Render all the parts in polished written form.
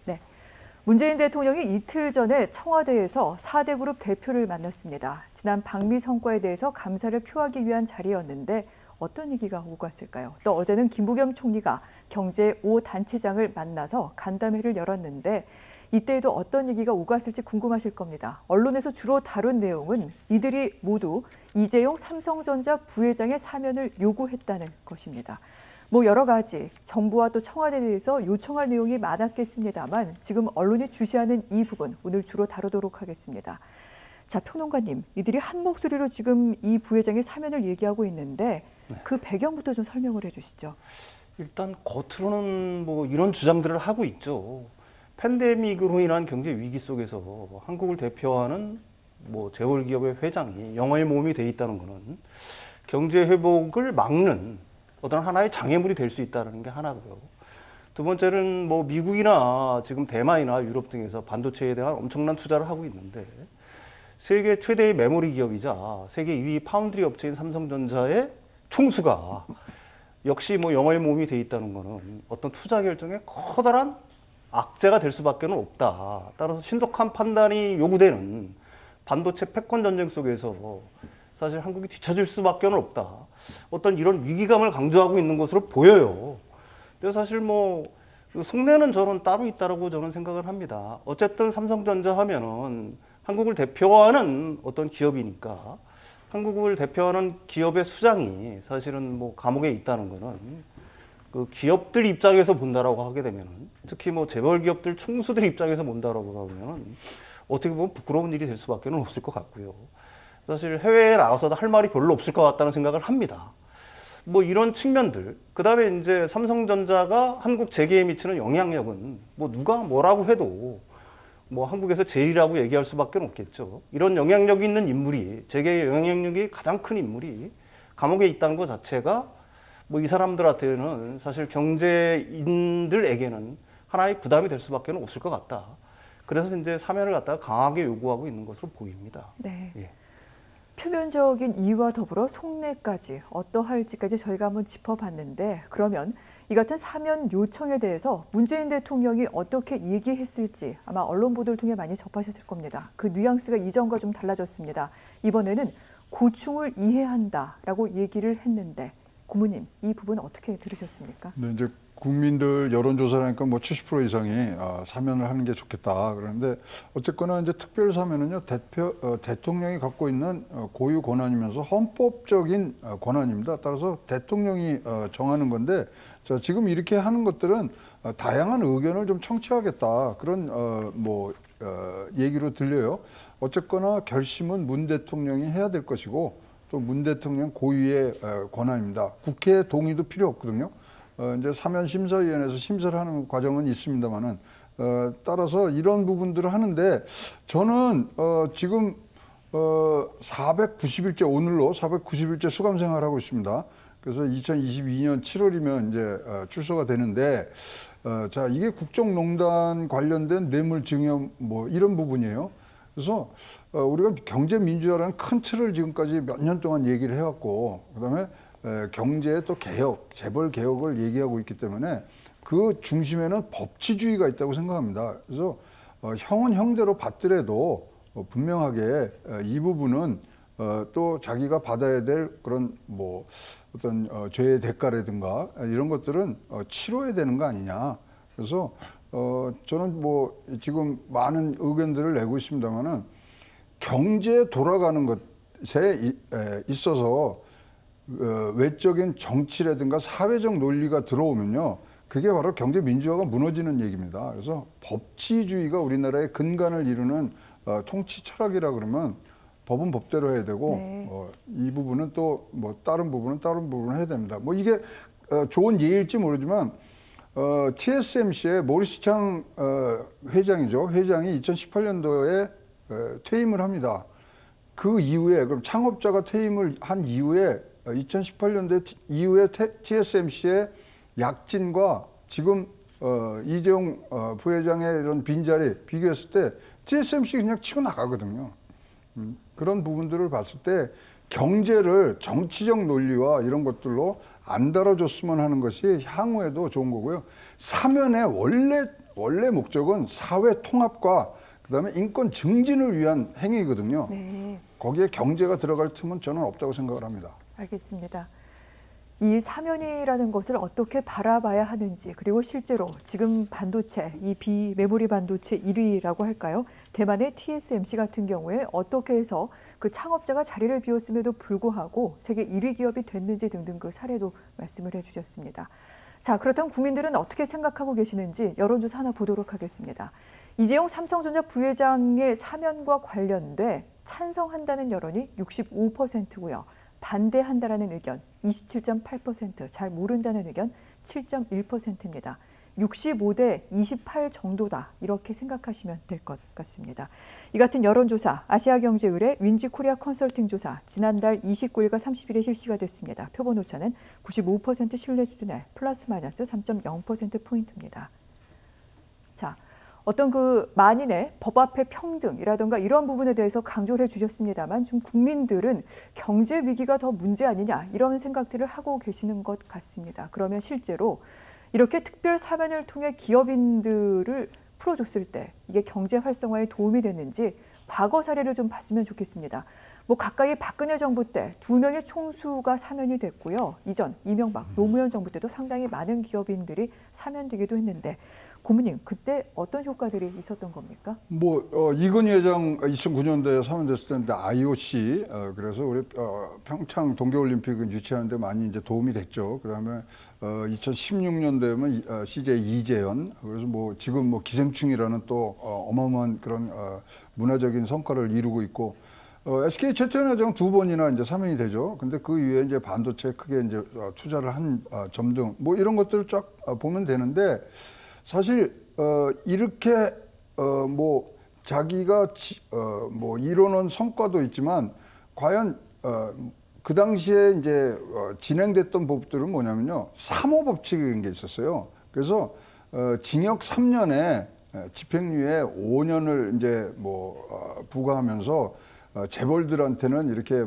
네. 문재인 대통령이 이틀 전에 청와대에서 4대 그룹 대표를 만났습니다. 지난 방미 성과에 대해서 감사를 표하기 위한 자리였는데 어떤 얘기가 오갔을까요? 또 어제는 김부겸 총리가 경제 5단체장을 만나서 간담회를 열었는데 이때에도 어떤 얘기가 오갔을지 궁금하실 겁니다. 언론에서 주로 다룬 내용은 이들이 모두 이재용 삼성전자 부회장의 사면을 요구했다는 것입니다. 여러 가지 정부와 또 청와대에 대해서 요청할 내용이 많았겠습니다만 지금 언론이 주시하는 이 부분 오늘 주로 다루도록 하겠습니다. 자, 평론가님, 이들이 한 목소리로 지금 이 부회장의 사면을 얘기하고 있는데 그 배경부터 좀 설명을 해주시죠. 일단 겉으로는 이런 주장들을 하고 있죠. 팬데믹으로 인한 경제 위기 속에서 한국을 대표하는 재벌기업의 회장이 영어의 몸이 돼 있다는 것은 경제 회복을 막는 어떤 하나의 장애물이 될 수 있다는 게 하나고요. 두 번째는 미국이나 지금 대만이나 유럽 등에서 반도체에 대한 엄청난 투자를 하고 있는데 세계 최대의 메모리 기업이자 세계 2위 파운드리 업체인 삼성전자의 총수가 역시 영어의 몸이 돼 있다는 것은 어떤 투자 결정에 커다란 악재가 될 수밖에 없다. 따라서 신속한 판단이 요구되는 반도체 패권 전쟁 속에서 사실 한국이 뒤처질 수밖에 없다. 어떤 이런 위기감을 강조하고 있는 것으로 보여요. 그래서 사실 속내는 저는 따로 있다라고 저는 생각을 합니다. 어쨌든 삼성전자 하면은 한국을 대표하는 어떤 기업이니까 한국을 대표하는 기업의 수장이 사실은 감옥에 있다는 거는 그 기업들 입장에서 본다라고 하게 되면은 특히 재벌 기업들 총수들 입장에서 본다라고 하면은 어떻게 보면 부끄러운 일이 될 수밖에 없을 것 같고요. 사실 해외에 나가서도 할 말이 별로 없을 것 같다는 생각을 합니다. 이런 측면들. 그 다음에 이제 삼성전자가 한국 재계에 미치는 영향력은 누가 뭐라고 해도 한국에서 제일이라고 얘기할 수밖에 없겠죠. 이런 영향력 있는 인물이, 재계의 영향력이 가장 큰 인물이 감옥에 있다는 것 자체가 이 사람들한테는 사실 경제인들에게는 하나의 부담이 될 수밖에 없을 것 같다. 그래서 이제 사면을 갖다가 강하게 요구하고 있는 것으로 보입니다. 네. 예. 표면적인 이유와 더불어 속내까지 어떠할지까지 저희가 한번 짚어봤는데 그러면 이 같은 사면 요청에 대해서 문재인 대통령이 어떻게 얘기했을지 아마 언론 보도를 통해 많이 접하셨을 겁니다. 그 뉘앙스가 이전과 좀 달라졌습니다. 이번에는 고충을 이해한다라고 얘기를 했는데 고모님, 이 부분 어떻게 들으셨습니까? 네, 이제 국민들 여론조사라니까 70% 이상이 사면을 하는 게 좋겠다. 그런데 어쨌거나 이제 특별 사면은요, 대통령이 갖고 있는 고유 권한이면서 헌법적인 권한입니다. 따라서 대통령이 정하는 건데, 자, 지금 이렇게 하는 것들은 다양한 의견을 좀 청취하겠다. 그런 얘기로 들려요. 어쨌거나 결심은 문 대통령이 해야 될 것이고, 또 문 대통령 고유의 권한입니다. 국회 동의도 필요 없거든요. 이제 사면심사위원회에서 심사를 하는 과정은 있습니다만은, 따라서 이런 부분들을 하는데, 저는, 지금, 490일째, 오늘로 490일째 수감 생활을 하고 있습니다. 그래서 2022년 7월이면 이제, 출소가 되는데, 자, 이게 국정농단 관련된 뇌물증여 이런 부분이에요. 그래서, 우리가 경제민주화라는 큰 틀을 지금까지 몇 년 동안 얘기를 해왔고, 그 다음에 경제의 또 개혁, 재벌 개혁을 얘기하고 있기 때문에 그 중심에는 법치주의가 있다고 생각합니다. 그래서 형은 형대로 받더라도 분명하게 이 부분은 또 자기가 받아야 될 그런 어떤 죄의 대가라든가 이런 것들은 치러야 되는 거 아니냐. 그래서 저는 지금 많은 의견들을 내고 있습니다만은 경제에 돌아가는 것에 있어서 외적인 정치라든가 사회적 논리가 들어오면요, 그게 바로 경제 민주화가 무너지는 얘기입니다. 그래서 법치주의가 우리나라의 근간을 이루는 통치 철학이라 그러면 법은 법대로 해야 되고, 네. 이 부분은 또 다른 부분은 해야 됩니다. 이게 좋은 예일지 모르지만 TSMC의 모리스 창 회장이죠. 회장이 2018년도에 퇴임을 합니다. 그 이후에 그럼 창업자가 퇴임을 한 이후에 2018년도에 이후에 TSMC의 약진과 지금 이재용 부회장의 이런 빈자리 비교했을 때 TSMC 그냥 치고 나가거든요. 그런 부분들을 봤을 때 경제를 정치적 논리와 이런 것들로 안 다뤄줬으면 하는 것이 향후에도 좋은 거고요. 사면에 원래 원래 목적은 사회 통합과 그다음에 인권 증진을 위한 행위거든요. 네, 거기에 경제가 들어갈 틈은 저는 없다고 생각을 합니다. 알겠습니다. 이 사면이라는 것을 어떻게 바라봐야 하는지, 그리고 실제로 지금 반도체, 이 비메모리 반도체 1위라고 할까요? 대만의 TSMC 같은 경우에 어떻게 해서 그 창업자가 자리를 비웠음에도 불구하고 세계 1위 기업이 됐는지 등등 그 사례도 말씀을 해주셨습니다. 자, 그렇다면 국민들은 어떻게 생각하고 계시는지 여론조사 하나 보도록 하겠습니다. 이재용 삼성전자 부회장의 사면과 관련돼 찬성한다는 여론이 65%고요. 반대한다라는 의견 27.8%, 잘 모른다는 의견 7.1%입니다. 65대 28 정도다, 이렇게 생각하시면 될 것 같습니다. 이 같은 여론조사 아시아경제의뢰 윈지코리아 컨설팅 조사 지난달 29일과 30일에 실시가 됐습니다. 표본 오차는 95% 신뢰 수준에 플러스 마이너스 3.0%포인트입니다. 자, 어떤 그 만인의 법 앞의 평등이라든가 이런 부분에 대해서 강조를 해주셨습니다만 좀 국민들은 경제 위기가 더 문제 아니냐 이런 생각들을 하고 계시는 것 같습니다. 그러면 실제로 이렇게 특별 사면을 통해 기업인들을 풀어줬을 때 이게 경제 활성화에 도움이 됐는지 과거 사례를 좀 봤으면 좋겠습니다. 뭐 가까이 박근혜 정부 때 2명의 총수가 사면이 됐고요. 이전 이명박, 노무현 정부 때도 상당히 많은 기업인들이 사면되기도 했는데 고모님, 그때 어떤 효과들이 있었던 겁니까? 이건희 회장 2009년도에 사면됐을 때 IOC 그래서 우리 평창 동계올림픽을 유치하는데 많이 이제 도움이 됐죠. 그다음에 2016년도에는 CJ 이재현, 그래서 지금 기생충이라는 또 어마어마한 그런 문화적인 성과를 이루고 있고. SK 최태원 회장 2번이나 이제 사면이 되죠. 근데 그 이후에 이제 반도체에 크게 이제 투자를 한 점 등 이런 것들을 쫙 보면 되는데 사실 이렇게 자기가 이뤄놓은 성과도 있지만 과연 그 당시에 이제 진행됐던 법들은 뭐냐면요, 사모법칙인 게 있었어요. 그래서 징역 3년에 집행유예 5년을 이제 부과하면서 재벌들한테는 이렇게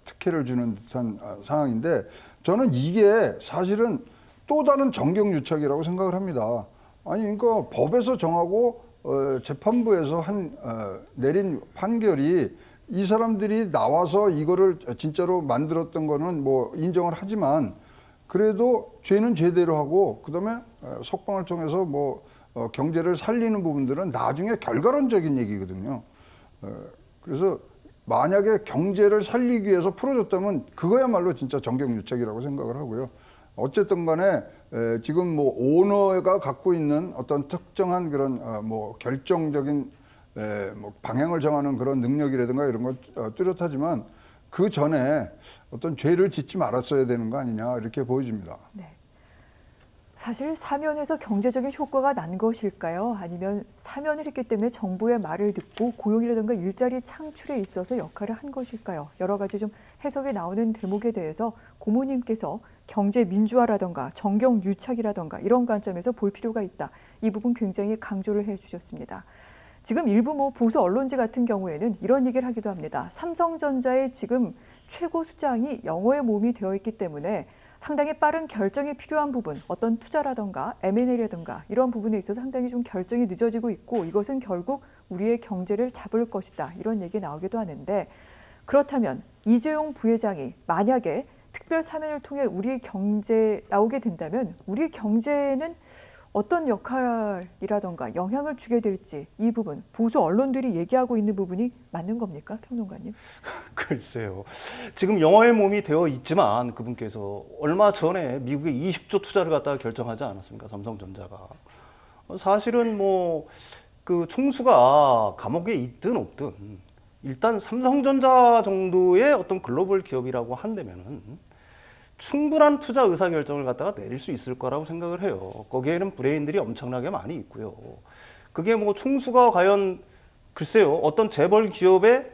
특혜를 주는 듯한 상황인데 저는 이게 사실은 또 다른 정경유착이라고 생각을 합니다. 아니 그러니까 법에서 정하고 재판부에서 내린 판결이 이 사람들이 나와서 이거를 진짜로 만들었던 거는 인정을 하지만 그래도 죄는 죄대로 하고 그다음에 석방을 통해서 경제를 살리는 부분들은 나중에 결과론적인 얘기거든요. 그래서 만약에 경제를 살리기 위해서 풀어줬다면 그거야말로 진짜 정경유착이라고 생각을 하고요. 어쨌든 간에 지금 오너가 갖고 있는 어떤 특정한 그런 결정적인 방향을 정하는 그런 능력이라든가 이런 건 뚜렷하지만 그 전에 어떤 죄를 짓지 말았어야 되는 거 아니냐 이렇게 보여집니다. 네. 사실 사면에서 경제적인 효과가 난 것일까요? 아니면 사면을 했기 때문에 정부의 말을 듣고 고용이라든가 일자리 창출에 있어서 역할을 한 것일까요? 여러 가지 좀 해석이 나오는 대목에 대해서 고모님께서 경제 민주화라든가 정경 유착이라든가 이런 관점에서 볼 필요가 있다. 이 부분 굉장히 강조를 해주셨습니다. 지금 일부 보수 언론지 같은 경우에는 이런 얘기를 하기도 합니다. 삼성전자의 지금 최고 수장이 영어의 몸이 되어 있기 때문에 상당히 빠른 결정이 필요한 부분, 어떤 투자라든가 M&A라든가 이런 부분에 있어서 상당히 좀 결정이 늦어지고 있고 이것은 결국 우리의 경제를 잡을 것이다. 이런 얘기 나오기도 하는데 그렇다면 이재용 부회장이 만약에 특별 사면을 통해 우리 경제 나오게 된다면 우리 경제는 어떤 역할이라던가 영향을 주게 될지 이 부분 보수 언론들이 얘기하고 있는 부분이 맞는 겁니까? 평론가님. 글쎄요. 지금 영어의 몸이 되어 있지만 그분께서 얼마 전에 미국에 20조 투자를 갖다가 결정하지 않았습니까? 삼성전자가. 사실은 그 총수가 감옥에 있든 없든 일단 삼성전자 정도의 어떤 글로벌 기업이라고 한다면은 충분한 투자 의사결정을 갖다가 내릴 수 있을 거라고 생각을 해요. 거기에는 브레인들이 엄청나게 많이 있고요. 그게 총수가 과연 글쎄요, 어떤 재벌 기업의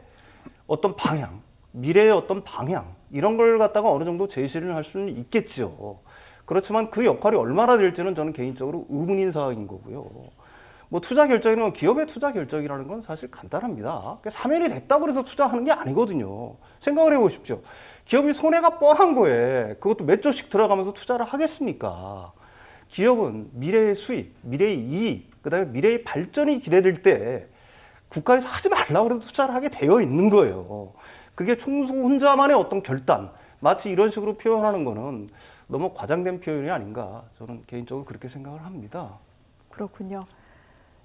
어떤 방향, 미래의 어떤 방향 이런 걸 갖다가 어느 정도 제시를 할 수는 있겠지요. 그렇지만 그 역할이 얼마나 될지는 저는 개인적으로 의문인 사항인 거고요. 투자 결정이라는 기업의 투자 결정이라는 건 사실 간단합니다. 사면이 됐다고 해서 투자하는 게 아니거든요. 생각을 해보십시오. 기업이 손해가 뻔한 거에 그것도 몇 조씩 들어가면서 투자를 하겠습니까? 기업은 미래의 수익, 미래의 이익 그다음에 미래의 발전이 기대될 때 국가에서 하지 말라고 해도 투자를 하게 되어 있는 거예요. 그게 총수 혼자만의 어떤 결단, 마치 이런 식으로 표현하는 거는 너무 과장된 표현이 아닌가, 저는 개인적으로 그렇게 생각을 합니다. 그렇군요.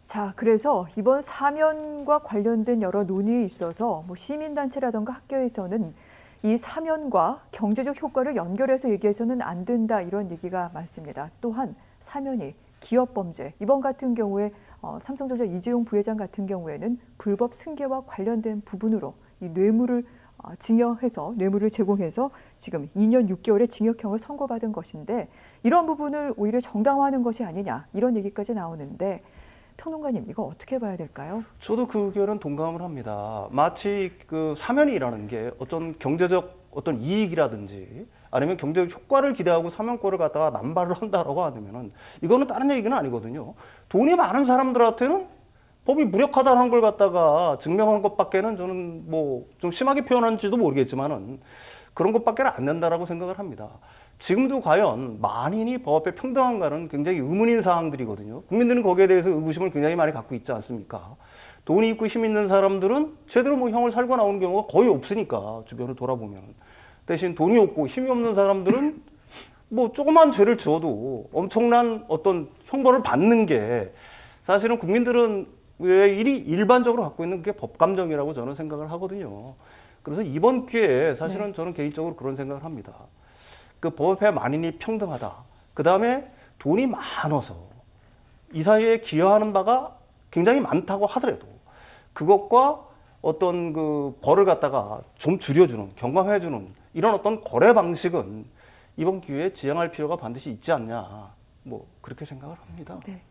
자, 그래서 이번 사면과 관련된 여러 논의에 있어서 시민단체라든가 학교에서는 이 사면과 경제적 효과를 연결해서 얘기해서는 안 된다, 이런 얘기가 많습니다. 또한 사면이 기업 범죄, 이번 같은 경우에 삼성전자 이재용 부회장 같은 경우에는 불법 승계와 관련된 부분으로 이 뇌물을 뇌물을 제공해서 지금 2년 6개월의 징역형을 선고받은 것인데, 이런 부분을 오히려 정당화하는 것이 아니냐, 이런 얘기까지 나오는데, 평론가님, 이거 어떻게 봐야 될까요? 저도 그 의견은 동감을 합니다. 마치 그 사면이라는 게 어떤 경제적 어떤 이익이라든지 아니면 경제적 효과를 기대하고 사면권을 갖다가 남발을 한다라고 하면은 이거는 다른 얘기는 아니거든요. 돈이 많은 사람들한테는 법이 무력하다는 걸 갖다가 증명하는 것밖에는 저는 뭐 좀 심하게 표현하는지도 모르겠지만은 그런 것밖에 안 된다라고 생각을 합니다. 지금도 과연 만인이 법 앞에 평등한가는 굉장히 의문인 사항들이거든요. 국민들은 거기에 대해서 의구심을 굉장히 많이 갖고 있지 않습니까? 돈이 있고 힘 있는 사람들은 제대로 뭐 형을 살고 나오는 경우가 거의 없으니까, 주변을 돌아보면. 대신 돈이 없고 힘이 없는 사람들은 뭐 조그만 죄를 지어도 엄청난 어떤 형벌을 받는 게, 사실은 국민들은 왜 일반적으로 갖고 있는 게 법감정이라고 저는 생각을 하거든요. 그래서 이번 기회에 사실은 저는 개인적으로 그런 생각을 합니다. 그 법 앞에 만인이 평등하다. 그 다음에 돈이 많아서 이 사회에 기여하는 바가 굉장히 많다고 하더라도 그것과 어떤 그 벌을 갖다가 좀 줄여주는, 경감해주는 이런 어떤 거래 방식은 이번 기회에 지향할 필요가 반드시 있지 않냐, 뭐 그렇게 생각을 합니다. 네.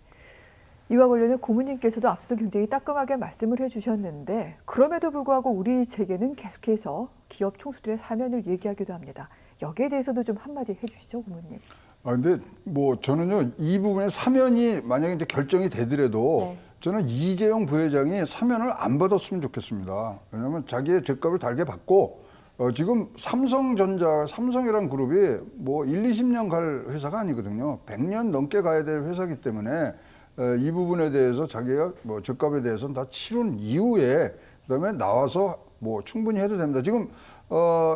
이와 관련해 고모님께서도 앞서 굉장히 따끔하게 말씀을 해주셨는데, 그럼에도 불구하고 우리 재계는 계속해서 기업 총수들의 사면을 얘기하기도 합니다. 여기에 대해서도 좀 한마디 해주시죠, 고모님. 근데 뭐 저는요, 이 부분에 사면이 만약에 이제 결정이 되더라도 네. 저는 이재용 부회장이 사면을 안 받았으면 좋겠습니다. 왜냐하면 자기의 죄값을 달게 받고, 지금 삼성이라는 그룹이 뭐 1, 20년 갈 회사가 아니거든요. 100년 넘게 가야 될 회사이기 때문에 이 부분에 대해서 자기가 뭐 죄값에 대해서는 다 치른 이후에 그다음에 나와서 뭐 충분히 해도 됩니다. 지금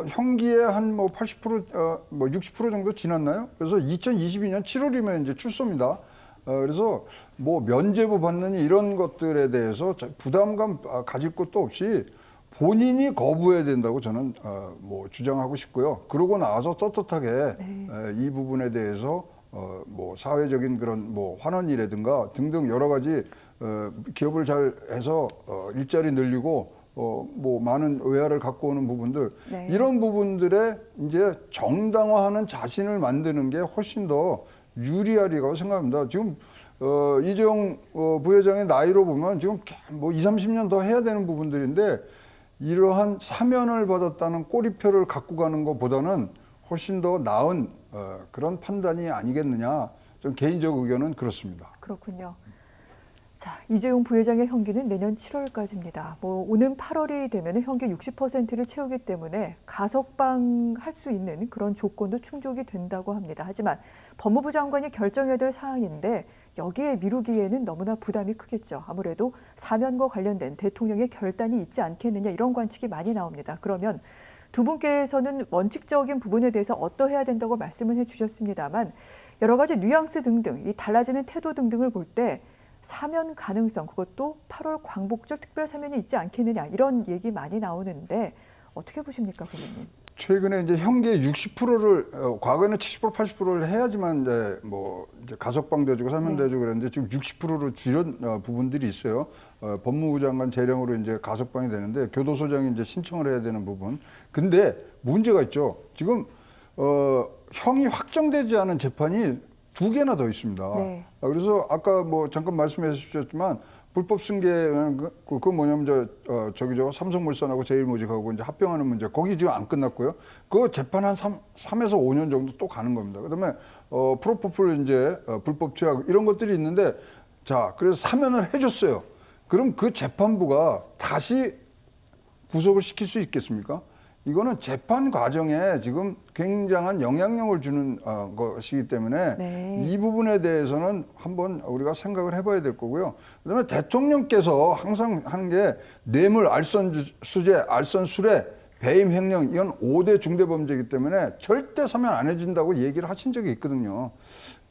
형기에 한 뭐 80%, 뭐 60% 정도 지났나요? 그래서 2022년 7월이면 이제 출소입니다. 그래서 뭐 면죄부 받느니 이런 것들에 대해서 부담감 가질 것도 없이 본인이 거부해야 된다고 저는 뭐 주장하고 싶고요. 그러고 나와서 떳떳하게 이 부분에 대해서 뭐 사회적인 그런 뭐 환원이라든가 등등 여러 가지 기업을 잘 해서 일자리 늘리고 뭐 많은 외화를 갖고 오는 부분들, 네. 이런 부분들에 이제 정당화하는 자신을 만드는 게 훨씬 더 유리하리라고 생각합니다. 지금 이재용 부회장의 나이로 보면 지금 뭐 20, 30년 더 해야 되는 부분들인데, 이러한 사면을 받았다는 꼬리표를 갖고 가는 것보다는 훨씬 더 나은 그런 판단이 아니겠느냐, 좀 개인적 의견은 그렇습니다. 그렇군요. 자, 이재용 부회장의 형기는 내년 7월까지입니다. 뭐 오는 8월이 되면 형기 60%를 채우기 때문에 가석방할 수 있는 그런 조건도 충족이 된다고 합니다. 하지만 법무부 장관이 결정해야 될 사항인데 여기에 미루기에는 너무나 부담이 크겠죠. 아무래도 사면과 관련된 대통령의 결단이 있지 않겠느냐, 이런 관측이 많이 나옵니다. 그러면 두 분께서는 원칙적인 부분에 대해서 어떠해야 된다고 말씀을 해주셨습니다만, 여러 가지 뉘앙스 등등, 이 달라지는 태도 등등을 볼 때 사면 가능성, 그것도 8월 광복절 특별 사면이 있지 않겠느냐, 이런 얘기 많이 나오는데 어떻게 보십니까, 고객님? 최근에 이제 형기의 60%를 과거에는 70%, 80%를 해야지만 이제 뭐 이제 가석방돼주고 사면돼주고 그랬는데 지금 60%로 줄인 부분들이 있어요. 법무부 장관 재량으로 이제 가석방이 되는데 교도소장이 이제 신청을 해야 되는 부분. 근데 문제가 있죠. 지금 형이 확정되지 않은 재판이 2개나 더 있습니다. 네. 그래서 아까 뭐 잠깐 말씀해 주셨지만 불법 승계 그 뭐냐면 저기 삼성물산하고 제일모직하고 이제 합병하는 문제, 거기 지금 안 끝났고요. 그 재판 한 3에서 5년 정도 또 가는 겁니다. 그다음에 프로포폴 이제 불법 투약 이런 것들이 있는데, 자, 그래서 사면을 해줬어요. 그럼 그 재판부가 다시 구속을 시킬 수 있겠습니까? 이거는 재판 과정에 지금 굉장한 영향력을 주는 것이기 때문에 네. 이 부분에 대해서는 한번 우리가 생각을 해봐야 될 거고요. 그다음에 대통령께서 항상 하는 게 뇌물, 알선수재, 알선술해, 배임 횡령 이건 5대 중대범죄이기 때문에 절대 사면 안 해준다고 얘기를 하신 적이 있거든요.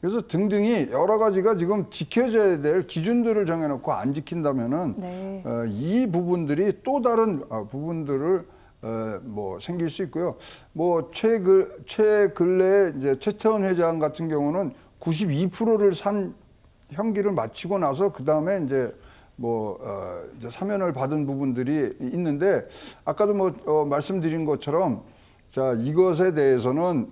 그래서 등등이 여러 가지가 지금 지켜져야 될 기준들을 정해놓고 안 지킨다면은 네. 이 부분들이 또 다른 부분들을 뭐 생길 수 있고요. 뭐 최근래 이제 최태원 회장 같은 경우는 92%를 산 형기를 마치고 나서 그 다음에 이제 이제 사면을 받은 부분들이 있는데 아까도 말씀드린 것처럼 자 이것에 대해서는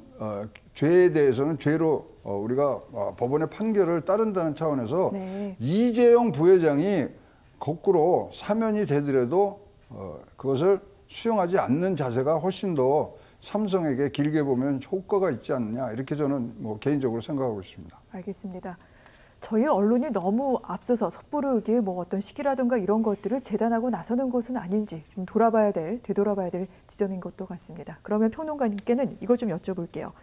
죄에 대해서는 죄로 우리가 법원의 판결을 따른다는 차원에서 네. 이재용 부회장이 거꾸로 사면이 되더라도 그것을 수용하지 않는 자세가 훨씬 더 삼성에게 길게 보면 효과가 있지 않느냐 이렇게 저는 개인적으로 생각하고 있습니다. 알겠습니다. 저희 언론이 너무 앞서서 섣부르게 어떤 시기라든가 이런 것들을 재단하고 나서는 것은 아닌지 좀 되돌아봐야 될 지점인 것도 같습니다. 그러면 평론가님께는 이것 좀 여쭤볼게요.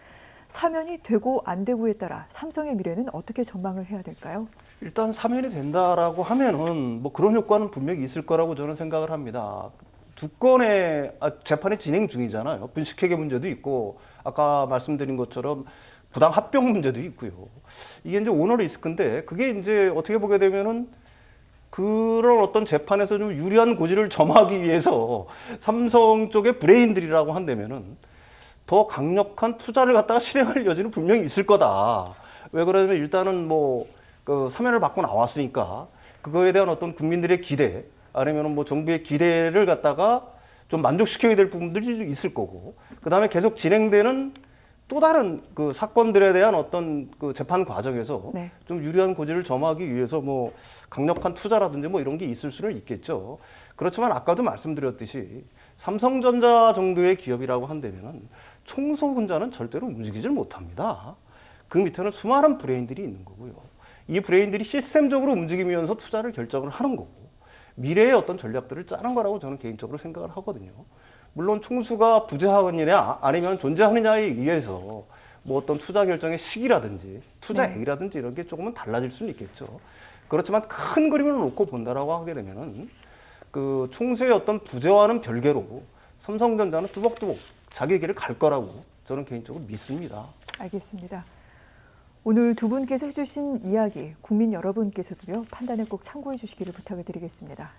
사면이 되고 안 되고에 따라 삼성의 미래는 어떻게 전망을 해야 될까요? 일단 사면이 된다라고 하면은 그런 효과는 분명히 있을 거라고 저는 생각을 합니다. 두 건의 재판이 진행 중이잖아요. 분식회계 문제도 있고 아까 말씀드린 것처럼 부당 합병 문제도 있고요. 이게 이제 오너 리스크인데 그게 이제 어떻게 보게 되면은 그런 어떤 재판에서 좀 유리한 고지를 점하기 위해서 삼성 쪽의 브레인들이라고 한다면은 더 강력한 투자를 갖다가 실행할 여지는 분명히 있을 거다. 왜 그러냐면 일단은 그 사면을 받고 나왔으니까 그거에 대한 어떤 국민들의 기대 아니면은 정부의 기대를 갖다가 좀 만족시켜야 될 부분들이 있을 거고 그 다음에 계속 진행되는 또 다른 그 사건들에 대한 어떤 그 재판 과정에서 네. 좀 유리한 고지를 점하기 위해서 강력한 투자라든지 이런 게 있을 수는 있겠죠. 그렇지만 아까도 말씀드렸듯이 삼성전자 정도의 기업이라고 한다면은 총수 혼자는 절대로 움직이질 못합니다. 그 밑에는 수많은 브레인들이 있는 거고요. 이 브레인들이 시스템적으로 움직이면서 투자를 결정을 하는 거고 미래의 어떤 전략들을 짜는 거라고 저는 개인적으로 생각을 하거든요. 물론 총수가 부재하느냐 아니면 존재하느냐에 의해서 어떤 투자 결정의 시기라든지 투자액이라든지 이런 게 조금은 달라질 수는 있겠죠. 그렇지만 큰 그림을 놓고 본다라고 하게 되면은 그 총수의 어떤 부재와는 별개로 삼성전자는 뚜벅뚜벅 자기 길을 갈 거라고 저는 개인적으로 믿습니다. 알겠습니다. 오늘 두 분께서 해주신 이야기 국민 여러분께서도요 판단에 꼭 참고해 주시기를 부탁을 드리겠습니다.